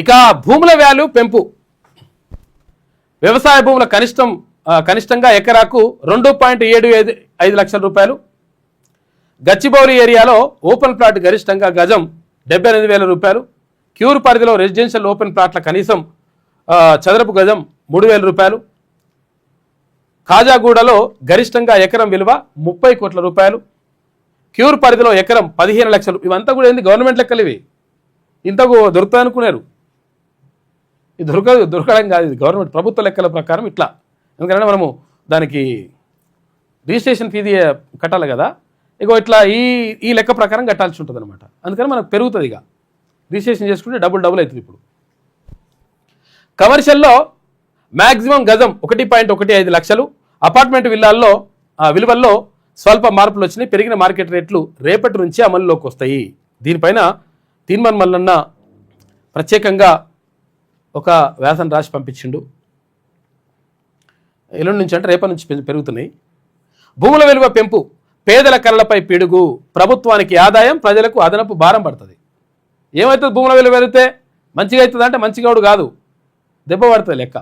ఇక భూముల వాల్యూ పెంపు. వ్యవసాయ భూముల కనిష్టంగా ఎకరాకు 2.75 లక్షల రూపాయలు. గచ్చిబౌలి ఏరియాలో ఓపెన్ ప్లాట్ గరిష్టంగా గజం 78,000 రూపాయలు. క్యూర్ పరిధిలో రెసిడెన్షియల్ ఓపెన్ ప్లాట్ల కనీసం చదరపు గజం 3,000 రూపాయలు. కాజాగూడలో గరిష్టంగా ఎకరం విలువ 30 కోట్ల రూపాయలు. క్యూర్ పరిధిలో ఎకరం 15 లక్షలు. ఇవంతా కూడా ఏంది గవర్నమెంట్ లెక్కలు ఇవి. ఇంతకు దొరుకుతాయి అనుకున్నారు. ఇది దొరకడం కాదు, ఇది గవర్నమెంట్ ప్రభుత్వ లెక్కల ప్రకారం ఇట్లా. ఎందుకంటే మనము దానికి రిజిస్ట్రేషన్ ఫీజు కట్టాలి కదా, ఇగో ఇట్లా ఈ లెక్క ప్రకారం కట్టాల్సి ఉంటుంది అనమాట. అందుకని మనకు పెరుగుతుంది. ఇక రిజిస్ట్రేషన్ చేసుకుంటే డబుల్ అవుతుంది. ఇప్పుడు కమర్షియల్లో మ్యాక్సిమం గజం 1.15 లక్షలు. అపార్ట్మెంట్ విలువల్లో స్వల్ప మార్పులు వచ్చినాయి. పెరిగిన మార్కెట్ రేట్లు రేపటి నుంచి అమలులోకి వస్తాయి. దీనిపైన తీన్మన్ మల్లన్న ప్రత్యేకంగా ఒక వ్యాసం రాసి పంపించిండు. ఎల్లుండి నుంచి అంటే రేపటి నుంచి పెరుగుతున్నాయి. భూముల విలువ పెంపు, పేదల కళ్ళపై పిడుగు, ప్రభుత్వానికి ఆదాయం, ప్రజలకు అదనపు భారం పడుతుంది. ఏమవుతుంది? భూముల విలువ పెరిగితే మంచిగా అవుతుంది అంటే మంచిగాడు కాదు, దెబ్బ పడుతుంది లెక్క.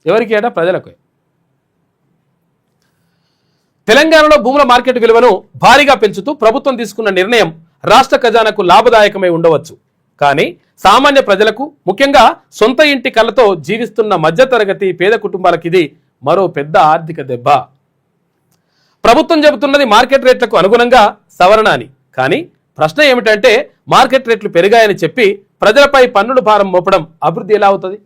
ఎవరికి ఏటా? ప్రజలకు. తెలంగాణలో భూముల మార్కెట్ విలువను భారీగా పెంచుతూ ప్రభుత్వం తీసుకున్న నిర్ణయం రాష్ట్ర ఖజానాకు లాభదాయకమై ఉండవచ్చు. కానీ సామాన్య ప్రజలకు, ముఖ్యంగా సొంత ఇంటి కళ్ళతో జీవిస్తున్న మధ్యతరగతి పేద కుటుంబాలకు ఇది మరో పెద్ద ఆర్థిక దెబ్బ. ప్రభుత్వం చెబుతున్నది మార్కెట్ రేట్లకు అనుగుణంగా సవరణ అని. కానీ ప్రశ్న ఏమిటంటే, మార్కెట్ రేట్లు పెరిగాయని చెప్పి ప్రజలపై పన్నుల భారం మోపడం అభివృద్ధి ఎలా అవుతుంది?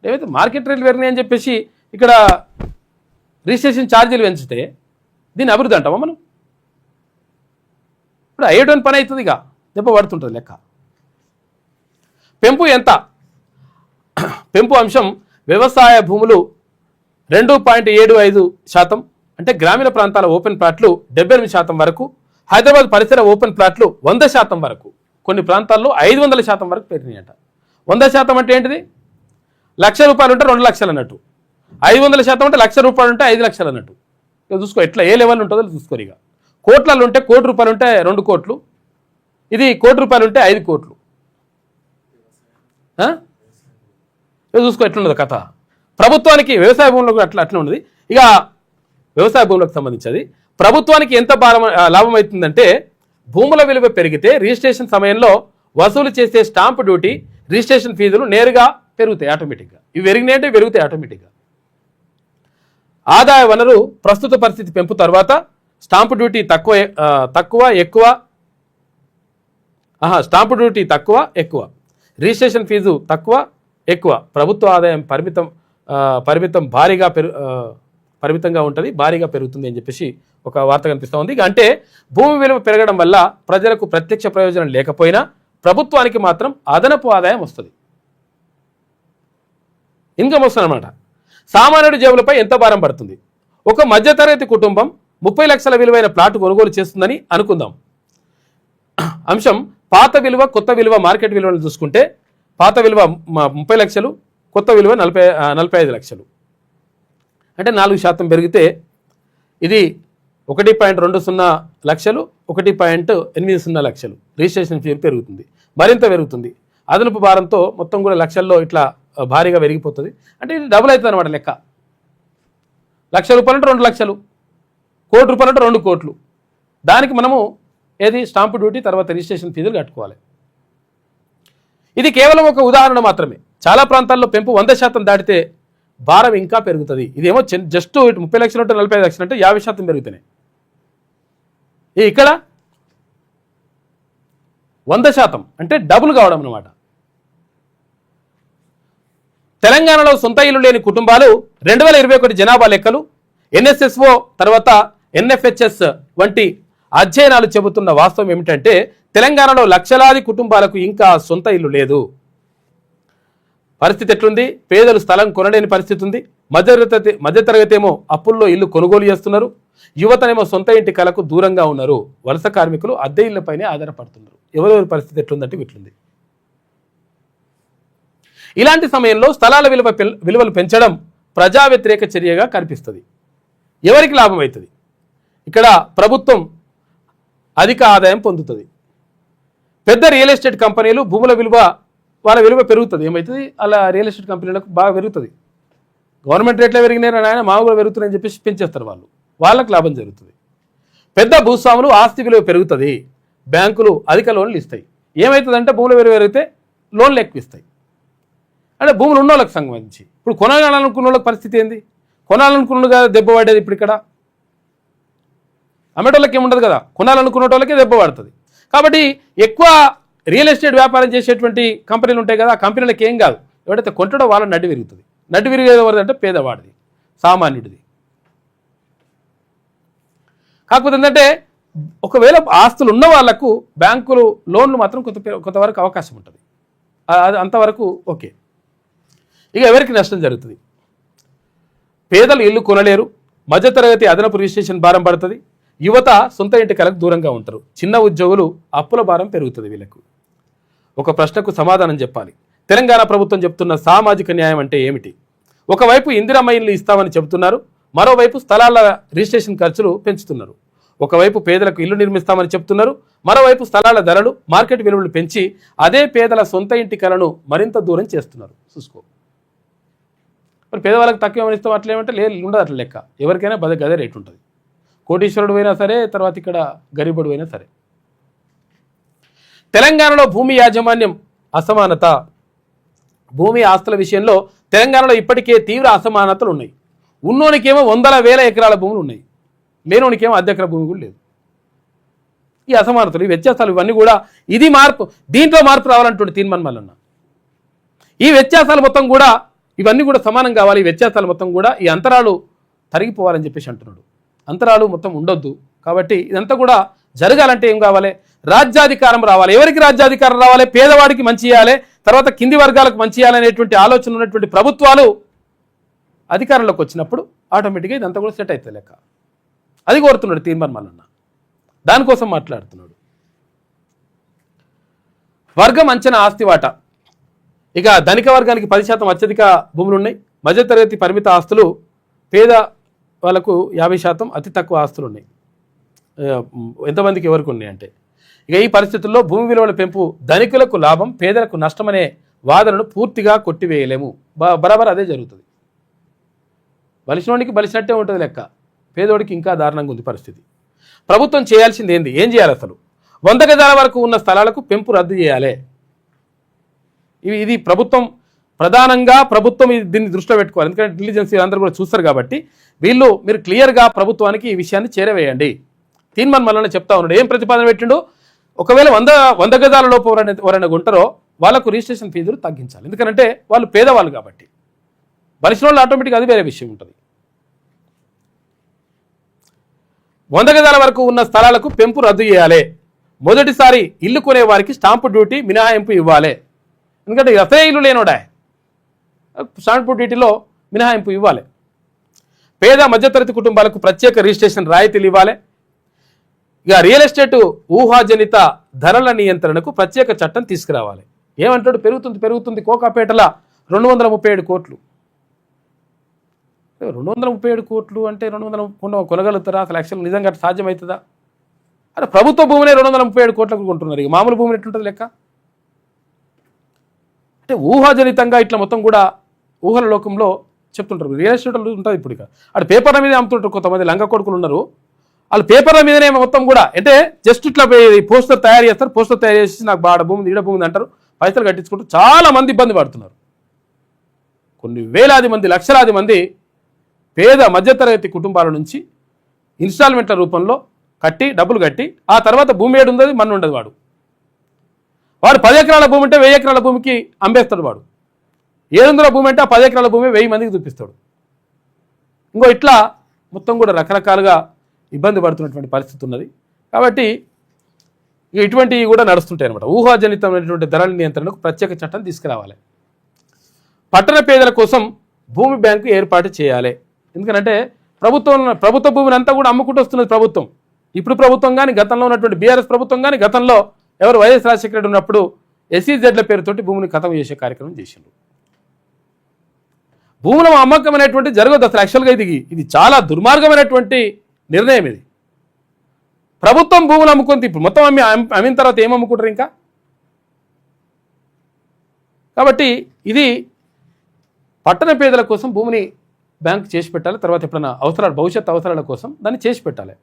ఏమైతే మార్కెట్ రేట్లు పెరిగినాయని చెప్పేసి ఇక్కడ రిజిస్ట్రేషన్ ఛార్జీలు పెంచితే దీన్ని అభివృద్ధి అంటామా మనం? ఇప్పుడు అయ్యేటువంటి పని అవుతుంది, ఇక దెబ్బ పడుతుంటుంది లెక్క. పెంపు ఎంత? పెంపు అంశం వ్యవసాయ భూములు 2.75% అంటే గ్రామీణ ప్రాంతాల ఓపెన్ ప్లాట్లు 78% వరకు, హైదరాబాద్ పరిసర ఓపెన్ ప్లాట్లు 100% వరకు, కొన్ని ప్రాంతాల్లో 500% వరకు పెరిగినాయట. 100% అంటే ఏంటిది? ₹1,00,000 ఉంటే 2 లక్షలు అన్నట్టు, 500% అంటే ₹1,00,000 ఉంటే 5 లక్షలు అన్నట్టు. ఇక చూసుకో ఎట్లా ఏ లెవెల్ ఉంటుందో చూసుకోరు. ఇక కోట్లలో ఉంటే ₹1,00,00,000 ఉంటే 2 కోట్లు, ఇది ₹1,00,00,000 ఉంటే 5 కోట్లు. చూసుకో ఎట్లున్నది కథ. ప్రభుత్వానికి వ్యవసాయ భూములకు అట్లా ఉన్నది. ఇక వ్యవసాయ భూములకు సంబంధించి ప్రభుత్వానికి ఎంత లాభం అవుతుందంటే, భూముల విలువ పెరిగితే రిజిస్ట్రేషన్ సమయంలో వసూలు చేసే స్టాంపు డ్యూటీ, రిజిస్ట్రేషన్ ఫీజులు నేరుగా పెరుగుతాయి ఆటోమేటిక్గా. ఇవి పెరిగినాయంటే పెరుగుతాయి ఆటోమేటిక్గా. ఆదాయ వనరు ప్రస్తుత పరిస్థితి పెంపు తర్వాత స్టాంపు డ్యూటీ స్టాంపు డ్యూటీ తక్కువ ఎక్కువ, రిజిస్ట్రేషన్ ఫీజు తక్కువ ఎక్కువ, ప్రభుత్వ ఆదాయం పరిమితంగా ఉంటుంది, భారీగా పెరుగుతుంది అని చెప్పేసి ఒక వార్త కనిపిస్తూ ఉంది. అంటే భూమి విలువ పెరగడం వల్ల ప్రజలకు ప్రత్యక్ష ప్రయోజనం లేకపోయినా ప్రభుత్వానికి మాత్రం అదనపు ఆదాయం వస్తుంది, ఇన్కమ్ వస్తుంది అన్నమాట. సామాన్యుడి జేబులపై ఎంత భారం పడుతుంది? ఒక మధ్యతరగతి కుటుంబం 30 లక్షల విలువైన ప్లాట్ కొనుగోలు చేస్తుందని అనుకుందాం. అంశం పాత విలువ కొత్త విలువ మార్కెట్ విలువను చూసుకుంటే, పాత విలువ 30 లక్షలు, కొత్త విలువ 45 లక్షలు. అంటే 4% పెరిగితే ఇది 1.20 లక్షలు, 1.80 లక్షలు రిజిస్ట్రేషన్ ఫీ పెరుగుతుంది, మరింత పెరుగుతుంది. అదనపు భారంతో మొత్తం కూడా లక్షల్లో ఇట్లా భారీగా పెరిగిపోతుంది. అంటే ఇది డబుల్ అవుతుంది అనమాట లెక్క. ₹1,00,000 అంటే 2 లక్షలు, ₹1,00,00,000 అంటే 2 కోట్లు. దానికి మనము ఏది స్టాంపు డ్యూటీ తర్వాత రిజిస్ట్రేషన్ ఫీజులు కట్టుకోవాలి. ఇది కేవలం ఒక ఉదాహరణ మాత్రమే. చాలా ప్రాంతాల్లో పెంపు 100% దాటితే భారం ఇంకా పెరుగుతుంది. ఇదేమో జస్ట్ 30 లక్షలు అంటే 45 లక్షలు అంటే 50% పెరుగుతున్నాయి. ఇక్కడ 100% అంటే డబుల్ కావడం అన్నమాట. తెలంగాణలో సొంత ఇల్లు లేని కుటుంబాలు 2021 జనాభా లెక్కలు, NSSO తర్వాత NFHS వంటి అధ్యయనాలు చెబుతున్న వాస్తవం ఏమిటంటే, తెలంగాణలో లక్షలాది కుటుంబాలకు ఇంకా సొంత ఇల్లు లేదు. పరిస్థితి ఎట్లుంది? పేదలు స్థలం కొనలేని పరిస్థితి ఉంది. మధ్యతరగతి ఏమో అప్పుల్లో ఇల్లు కొనుగోలు చేస్తున్నారు. యువతనేమో సొంత ఇంటి కలకు దూరంగా ఉన్నారు. వలస కార్మికులు అద్దె ఇళ్లపైనే ఆధారపడుతున్నారు. ఎవరెవరి పరిస్థితి ఎట్లుందంటే ఇట్లుంది. ఇలాంటి సమయంలో స్థలాల విలువలు పెంచడం ప్రజా వ్యతిరేక చర్యగా కనిపిస్తుంది. ఎవరికి లాభం అవుతుంది? ఇక్కడ ప్రభుత్వం అధిక ఆదాయం పొందుతుంది. పెద్ద రియల్ ఎస్టేట్ కంపెనీలు భూముల విలువ వాళ్ళ విలువ పెరుగుతుంది. ఏమవుతుంది, అలా రియల్ ఎస్టేట్ కంపెనీలకు బాగా పెరుగుతుంది. గవర్నమెంట్ రేట్లో పెరిగినారు ఆయన మాకు కూడా పెరుగుతున్నాయని చెప్పేసి పెంచేస్తారు వాళ్ళకు లాభం జరుగుతుంది. పెద్ద భూస్వాములు ఆస్తి విలువ పెరుగుతుంది, బ్యాంకులు అధిక లోన్లు ఇస్తాయి. ఏమవుతుందంటే భూముల విలువ పెరిగితే లోన్లు ఎక్కువ ఇస్తాయి. అంటే భూములు ఉన్న వాళ్ళకి సంబంధించి ఇప్పుడు కొనాలనుకున్న వాళ్ళకి పరిస్థితి ఏంది, కొనాలనుకున్న కదా దెబ్బ పడేది. ఇప్పుడు ఇక్కడ అమ్మేటోళ్ళకి ఏముండదు కదా, కొనాలనుకున్న వాళ్ళకే దెబ్బ పడుతుంది. కాబట్టి ఎక్కువ రియల్ ఎస్టేట్ వ్యాపారం చేసేటువంటి కంపెనీలు ఉంటాయి కదా, ఆ కంపెనీలకు ఏం కాదు, ఎవడైతే కొంటాడో వాళ్ళ నడ్డి విరుగుతుంది. నడ్డి విరిగేది ఎవరిదంటే పేదవాడిది, సామాన్యుడిది. కాకపోతే ఏంటంటే ఒకవేళ ఆస్తులు ఉన్న వాళ్లకు బ్యాంకులు లోన్లు మాత్రం కొంతవరకు అవకాశం ఉంటుంది. అది అంతవరకు ఓకే. ఇక ఎవరికి నష్టం జరుగుతుంది, పేదలు ఇల్లు కొనలేరు, మధ్యతరగతి అదనపు రిజిస్ట్రేషన్ భారం పడుతుంది, యువత సొంత ఇంటి కలకు దూరంగా ఉంటారు, చిన్న ఉద్యోగులు అప్పుల భారం పెరుగుతుంది. వీళ్ళకు ఒక ప్రశ్నకు సమాధానం చెప్పాలి. తెలంగాణ ప్రభుత్వం చెప్తున్న సామాజిక న్యాయం అంటే ఏమిటి? ఒకవైపు ఇందిరమ్మ ఇల్లు ఇస్తామని చెబుతున్నారు, మరోవైపు స్థలాల రిజిస్ట్రేషన్ ఖర్చులు పెంచుతున్నారు. ఒకవైపు పేదలకు ఇల్లు నిర్మిస్తామని చెప్తున్నారు, మరోవైపు స్థలాల ధరలు మార్కెట్ విలువలు పెంచి అదే పేదల సొంత ఇంటి కలను మరింత దూరం చేస్తున్నారు. చూసుకో, మరి పేదవాళ్ళకి తక్కువ ఏమని ఇస్తాం, అట్లేమంటే లేదు, ఉండదు అట్లా లెక్క. ఎవరికైనా గదే రేటు ఉంటుంది. కోటీశ్వరుడు అయినా సరే, తర్వాత ఇక్కడ గరీబుడు అయినా సరే. తెలంగాణలో భూమి యాజమాన్యం అసమానత. భూమి ఆస్తుల విషయంలో తెలంగాణలో ఇప్పటికే తీవ్ర అసమానతలు ఉన్నాయి. ఉన్నోనికేమో వందల వేల ఎకరాల భూములు ఉన్నాయి, లేనోనికేమో అర్ధ ఎకరా భూమి కూడా లేదు. ఈ అసమానతలు, ఈ వ్యత్యాసాలు, ఇవన్నీ కూడా ఇది మార్పు, దీంట్లో మార్పు రావాలంటుండే తీర్మానం మల్లన్న. ఈ వ్యత్యాసాలు మొత్తం కూడా, ఇవన్నీ కూడా సమానం కావాలి. ఈ వ్యత్యాసాలు మొత్తం కూడా, ఈ అంతరాలు తరిగిపోవాలని చెప్పేసి అంటున్నాడు. అంతరాలు మొత్తం ఉండొద్దు. కాబట్టి ఇదంతా కూడా జరగాలంటే ఏం కావాలి, రాజ్యాధికారం రావాలి. ఎవరికి రాజ్యాధికారం రావాలి? పేదవాడికి మంచి చేయాలి, తర్వాత కింది వర్గాలకు మంచి చేయాలనేటువంటి ఆలోచన ఉన్నటువంటి ప్రభుత్వాలు అధికారంలోకి వచ్చినప్పుడు ఆటోమేటిక్గా ఇదంతా కూడా సెట్ అవుతుంది లెక్క. అది కోరుతున్నాడు తీర్మానం మల్లన్న, దానికోసం మాట్లాడుతున్నాడు. వర్గం అంచనా ఆస్తి వాటా. ఇక ధనిక వర్గానికి 10% అత్యధిక భూములు ఉన్నాయి, మధ్యతరగతి పరిమిత ఆస్తులు, పేద వాళ్ళకు 50% అతి తక్కువ ఆస్తులు ఉన్నాయి. ఎంతమందికి ఎవరికి ఉన్నాయి అంటే, ఇక ఈ పరిస్థితుల్లో భూమి విలువల పెంపు ధనికులకు లాభం, పేదలకు నష్టమనే వాదనను పూర్తిగా కొట్టివేయలేము. బరాబర్ అదే జరుగుతుంది. బలిసినోడికి బలిసినట్టే ఉంటుంది లెక్క, పేదోడికి ఇంకా దారుణంగా ఉంది పరిస్థితి. ప్రభుత్వం చేయాల్సింది ఏంది, ఏం చేయాలి అసలు? 100 గజాల వరకు ఉన్న స్థలాలకు పెంపు రద్దు చేయాలి. ఇది ప్రభుత్వం ప్రధానంగా దీన్ని దృష్టిలో పెట్టుకోవాలి. ఎందుకంటే ఇంటెలిజెన్స్ అందరూ కూడా చూస్తారు కాబట్టి మీరు క్లియర్గా ప్రభుత్వానికి ఈ విషయాన్ని చేరవేయండి. తీర్మానం మల్లన్న చెప్తా ఉన్నాడు. ఏం ప్రతిపాదన పెట్టిండు? ఒకవేళ 100 గజాల లోపు ఎవరైనా ఉంటారో వాళ్ళకు రిజిస్ట్రేషన్ ఫీజులు తగ్గించాలి. ఎందుకంటే వాళ్ళు పేదవాళ్ళు కాబట్టి. బలిసిన వాళ్ళు ఆటోమేటిక్గా అది వేరే విషయం ఉంటుంది. 100 గజాల వరకు ఉన్న స్థలాలకు పెంపు రద్దు చేయాలి. మొదటిసారి ఇల్లు కొనే వారికి స్టాంపు డ్యూటీ మినహాయింపు ఇవ్వాలి. ఎందుకంటే అసలే ఇల్లు లేనోడా, స్టాంపు డ్యూటీలో మినహాయింపు ఇవ్వాలి. పేద మధ్యతరగతి కుటుంబాలకు ప్రత్యేక రిజిస్ట్రేషన్ రాయితీలు ఇవ్వాలి. ఇక రియల్ ఎస్టేట్ ఊహాజనిత ధరల నియంత్రణకు ప్రత్యేక చట్టం తీసుకురావాలి. ఏమంటాడు? పెరుగుతుంది కోకాపేటల 237 కోట్లు. 237 కోట్లు అంటే 200 కొనగలుగుతారా? అసలు యాక్చువల్ నిజంగా సాధ్యమవుతుందా? అరే ప్రభుత్వ భూమినే 237 కోట్లకు కొంటున్నారు. ఇక మామూలు భూమిని ఎట్లుంటుంది లెక్క? అంటే ఊహాజనితంగా ఇట్లా మొత్తం కూడా ఊహల లోకంలో చెప్తుంటారు. రియల్ ఎస్టేట్ ఉంటుంది. ఇప్పుడు ఇక అటు పేపర్ల మీద అమ్ముతుంటారు. కొంతమంది లంగ కొడుకులు ఉన్నారు, వాళ్ళు పేపర్ల మీదనే మొత్తం కూడా, అంటే జస్ట్ ఇట్లా పోస్టర్ తయారు చేస్తారు. పోస్టర్ తయారు చేసి నాకు బాడ భూమి ఈడ భూమి అంటారు, పైసలు కట్టించుకుంటూ చాలా మంది ఇబ్బంది పడుతున్నారు. కొన్ని వేలాది మంది, లక్షలాది మంది పేద మధ్యతరగతి కుటుంబాల నుంచి ఇన్స్టాల్మెంట్ల రూపంలో డబ్బులు కట్టి ఆ తర్వాత భూమి ఏడు ఉండదు, మన్ను ఉండదు. వాడు 10 ఎకరాల భూమి అంటే 1000 ఎకరాల భూమికి అమ్మేస్తాడు. వాడు 700 భూమి అంటే ఆ 10 ఎకరాల భూమి 1000 మందికి చూపిస్తాడు. ఇంకో ఇట్లా మొత్తం కూడా రకరకాలుగా ఇబ్బంది పడుతున్నటువంటి పరిస్థితి ఉన్నది. కాబట్టి ఇటువంటివి కూడా నడుస్తుంటాయి అన్నమాట. ఊహాజనితమైనటువంటి ధరల నియంత్రణకు ప్రత్యేక చట్టం తీసుకురావాలి. పట్టణ పేదల కోసం భూమి బ్యాంకు ఏర్పాటు చేయాలి. ఎందుకంటే ప్రభుత్వ భూమిని అంతా కూడా అమ్ముకుంటూ వస్తున్నది ప్రభుత్వం. ఇప్పుడు ప్రభుత్వం కానీ, గతంలో ఉన్నటువంటి బీఆర్ఎస్ ప్రభుత్వం కానీ, గతంలో ఎవరు వైఎస్ రాజశేఖర రెడ్డి ఉన్నప్పుడు ఎస్ఈజెడ్ల పేరుతోటి భూమిని ఖతం చేసే కార్యక్రమం చేసిండ్రు. భూముల అమ్మకం అనేటువంటి జరగదు అసలు. యాక్చువల్గా ఇది చాలా దుర్మార్గమైనటువంటి నిర్ణయం. ఇది ప్రభుత్వం భూములు అమ్ముకుంది. ఇప్పుడు మొత్తం అమ్మిన తర్వాత ఏం అమ్ముకుంటారు? ఇంకా కాబట్టి ఇది పట్టణ పేదల కోసం భూమిని బ్యాంక్ చేసి పెట్టాలి. తర్వాత ఎప్పుడైనా అవసరాలు, భవిష్యత్ అవసరాల కోసం దాన్ని చేసి పెట్టాలి.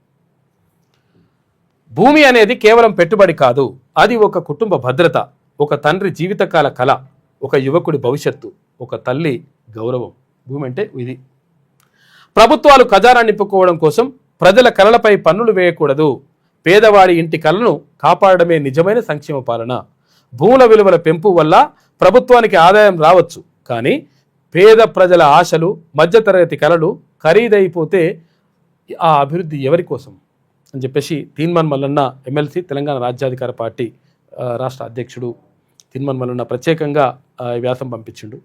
భూమి అనేది కేవలం పెట్టుబడి కాదు, అది ఒక కుటుంబ భద్రత, ఒక తండ్రి జీవితకాల కళ, ఒక యువకుడి భవిష్యత్తు, ఒక తల్లి గౌరవం. భూమి అంటే ఇది. ప్రభుత్వాలు ఖజానా నింపుకోవడం కోసం ప్రజల కళలపై పన్నులు వేయకూడదు. పేదవాడి ఇంటి కళను కాపాడడమే నిజమైన సంక్షేమ పాలన. భూముల విలువల పెంపు వల్ల ప్రభుత్వానికి ఆదాయం రావచ్చు, కానీ పేద ప్రజల ఆశలు, మధ్యతరగతి కళలు ఖరీదైపోతే ఆ అభివృద్ధి ఎవరి కోసం అని చెప్పేసి తీన్మాన్ మల్లన్న ఎమ్మెల్సీ, తెలంగాణ రాజ్యాధికార పార్టీ రాష్ట్ర అధ్యక్షుడు తీన్మాన్ మల్లన్న ప్రత్యేకంగా వ్యాసం పంపించిండు.